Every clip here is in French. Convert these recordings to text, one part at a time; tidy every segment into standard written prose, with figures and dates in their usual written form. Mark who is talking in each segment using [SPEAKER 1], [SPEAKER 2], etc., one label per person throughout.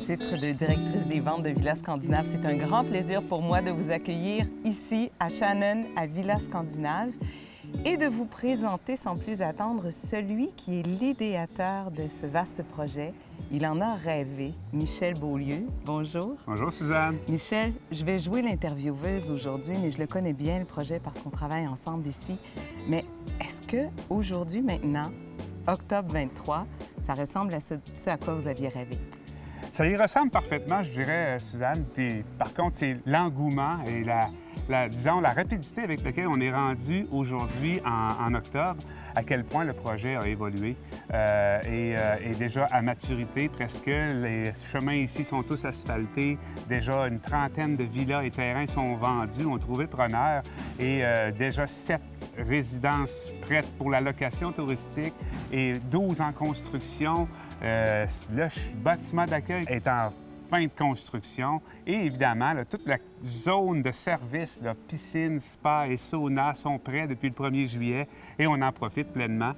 [SPEAKER 1] titre de directrice des ventes de Villa Scandinave. C'est un grand plaisir pour moi de vous accueillir ici à Shannon, à Villa Scandinave, et de vous présenter sans plus attendre celui qui est l'idéateur de ce vaste projet. Il en a rêvé, Michel Beaulieu. Bonjour.
[SPEAKER 2] Bonjour, Suzanne.
[SPEAKER 1] Michel, je vais jouer l'intervieweuse aujourd'hui, mais je le connais bien, le projet, parce qu'on travaille ensemble ici. Mais est-ce qu'aujourd'hui, maintenant, octobre 23, ça ressemble à ce à quoi vous aviez rêvé?
[SPEAKER 2] Ça y ressemble parfaitement, je dirais, Suzanne. Puis, par contre, c'est l'engouement et disons, la rapidité avec laquelle on est rendu aujourd'hui en octobre, à quel point le projet a évolué et est déjà à maturité presque. Les chemins ici sont tous asphaltés. Déjà, une trentaine de villas et terrains sont vendus, ont trouvé preneur et déjà 7 résidences prêtes pour la location touristique et 12 en construction. Le bâtiment d'accueil est en fin de construction et évidemment, là, toute la zone de service, là, piscine, spa et sauna sont prêts depuis le 1er juillet et on en profite pleinement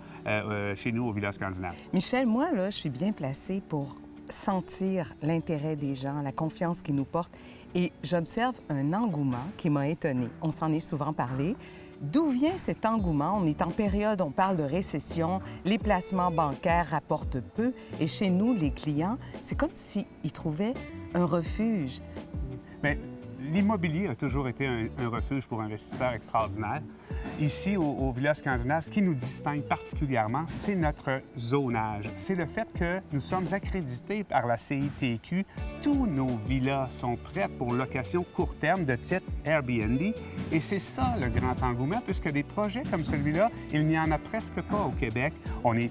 [SPEAKER 2] chez nous au Villa Scandinave.
[SPEAKER 1] Michel, moi, là, je suis bien placée pour sentir l'intérêt des gens, la confiance qu'ils nous portent et j'observe un engouement qui m'a étonnée. On s'en est souvent parlé. D'où vient cet engouement? On est en période, on parle de récession, les placements bancaires rapportent peu et chez nous, les clients, c'est comme s'ils trouvaient un refuge.
[SPEAKER 2] Bien, l'immobilier a toujours été un refuge pour investisseurs extraordinaires. Ici, au Villa Scandinave, ce qui nous distingue particulièrement, c'est notre zonage. C'est le fait que nous sommes accrédités par la CITQ. Tous nos villas sont prêtes pour location court terme de type Airbnb. Et c'est ça le grand engouement, puisque des projets comme celui-là, il n'y en a presque pas au Québec. On est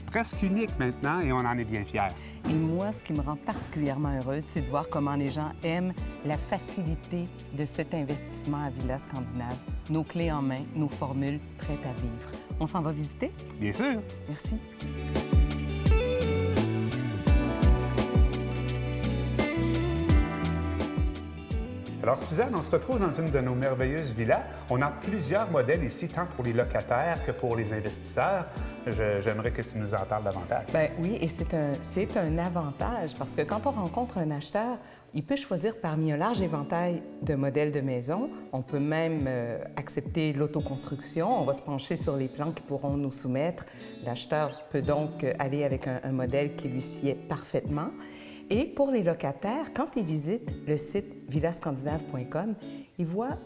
[SPEAKER 2] presque unique maintenant et on en est bien fiers.
[SPEAKER 1] Et moi, ce qui me rend particulièrement heureuse, c'est de voir comment les gens aiment la facilité de cet investissement à Villa Scandinave. Nos clés en main, nos formules prêtes à vivre. On s'en va visiter?
[SPEAKER 2] Bien sûr.
[SPEAKER 1] Merci.
[SPEAKER 2] Alors, Suzanne, on se retrouve dans une de nos merveilleuses villas. On a plusieurs modèles ici, tant pour les locataires que pour les investisseurs. J'aimerais que tu nous en parles davantage.
[SPEAKER 1] Bien oui, et c'est un avantage parce que quand on rencontre un acheteur, il peut choisir parmi un large éventail de modèles de maison. On peut même accepter l'autoconstruction. On va se pencher sur les plans qu'ils pourront nous soumettre. L'acheteur peut donc aller avec un modèle qui lui sied parfaitement. Et pour les locataires, quand ils visitent le site villascandinave.com, ils voient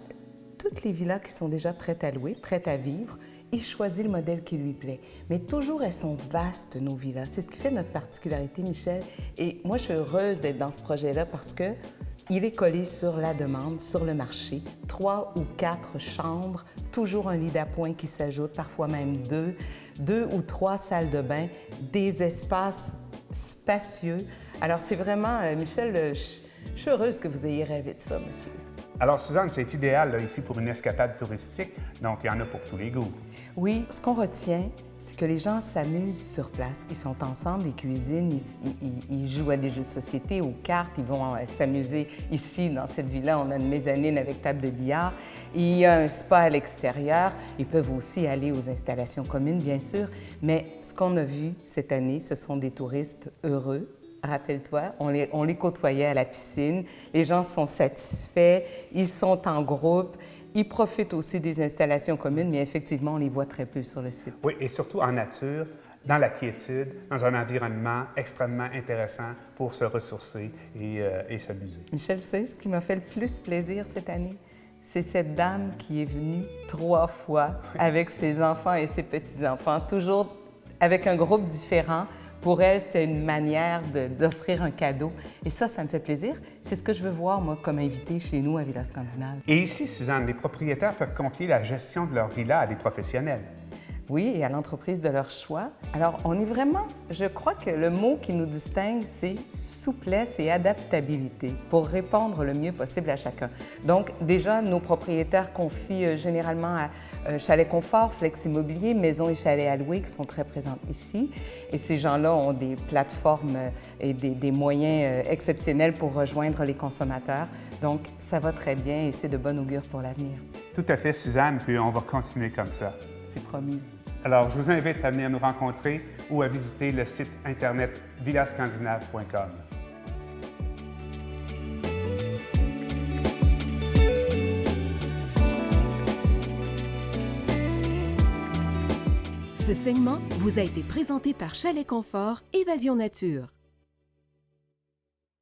[SPEAKER 1] toutes les villas qui sont déjà prêtes à louer, prêtes à vivre. Ils choisissent le modèle qui lui plaît. Mais toujours, elles sont vastes, nos villas. C'est ce qui fait notre particularité, Michel. Et moi, je suis heureuse d'être dans ce projet-là parce que il est collé sur la demande, sur le marché. 3 ou 4 chambres, toujours un lit d'appoint qui s'ajoute, parfois même 2 ou 3 salles de bain, des espaces spacieux. Alors, c'est vraiment, Michel, je suis heureuse que vous ayez rêvé de ça, monsieur.
[SPEAKER 2] Alors, Suzanne, c'est idéal là, ici pour une escapade touristique, donc il y en a pour tous les goûts.
[SPEAKER 1] Oui, ce qu'on retient, c'est que les gens s'amusent sur place. Ils sont ensemble, ils cuisinent, ils jouent à des jeux de société, aux cartes, ils vont s'amuser ici, dans cette villa. On a une mezzanine avec table de billard. Il y a un spa à l'extérieur. Ils peuvent aussi aller aux installations communes, bien sûr. Mais ce qu'on a vu cette année, ce sont des touristes heureux. Rappelle-toi, on les côtoyait à la piscine. Les gens sont satisfaits, ils sont en groupe. Ils profitent aussi des installations communes, mais effectivement, on les voit très peu sur le site.
[SPEAKER 2] Oui, et surtout en nature, dans la quiétude, dans un environnement extrêmement intéressant pour se ressourcer et s'amuser.
[SPEAKER 1] Michel, vous savez ce qui m'a fait le plus plaisir cette année? C'est cette dame qui est venue 3 fois avec ses enfants et ses petits-enfants, toujours avec un groupe différent. Pour elle, c'était une manière d'offrir un cadeau. Et ça me fait plaisir. C'est ce que je veux voir, moi, comme invité chez nous à Villa Scandinave.
[SPEAKER 2] Et ici, Suzanne, les propriétaires peuvent confier la gestion de leur villa à des professionnels.
[SPEAKER 1] Oui, et à l'entreprise de leur choix. Alors, on est vraiment, je crois que le mot qui nous distingue, c'est souplesse et adaptabilité pour répondre le mieux possible à chacun. Donc, déjà, nos propriétaires confient généralement à Chalet Confort, Flex Immobilier, Maisons et Chalets à louer qui sont très présentes ici. Et ces gens-là ont des plateformes et des moyens exceptionnels pour rejoindre les consommateurs. Donc, ça va très bien et c'est de bon augure pour l'avenir.
[SPEAKER 2] Tout à fait, Suzanne, puis on va continuer comme ça.
[SPEAKER 1] C'est promis.
[SPEAKER 2] Alors, je vous invite à venir nous rencontrer ou à visiter le site internet villascandinave.com.
[SPEAKER 3] Ce segment vous a été présenté par Chalet Confort Évasion Nature.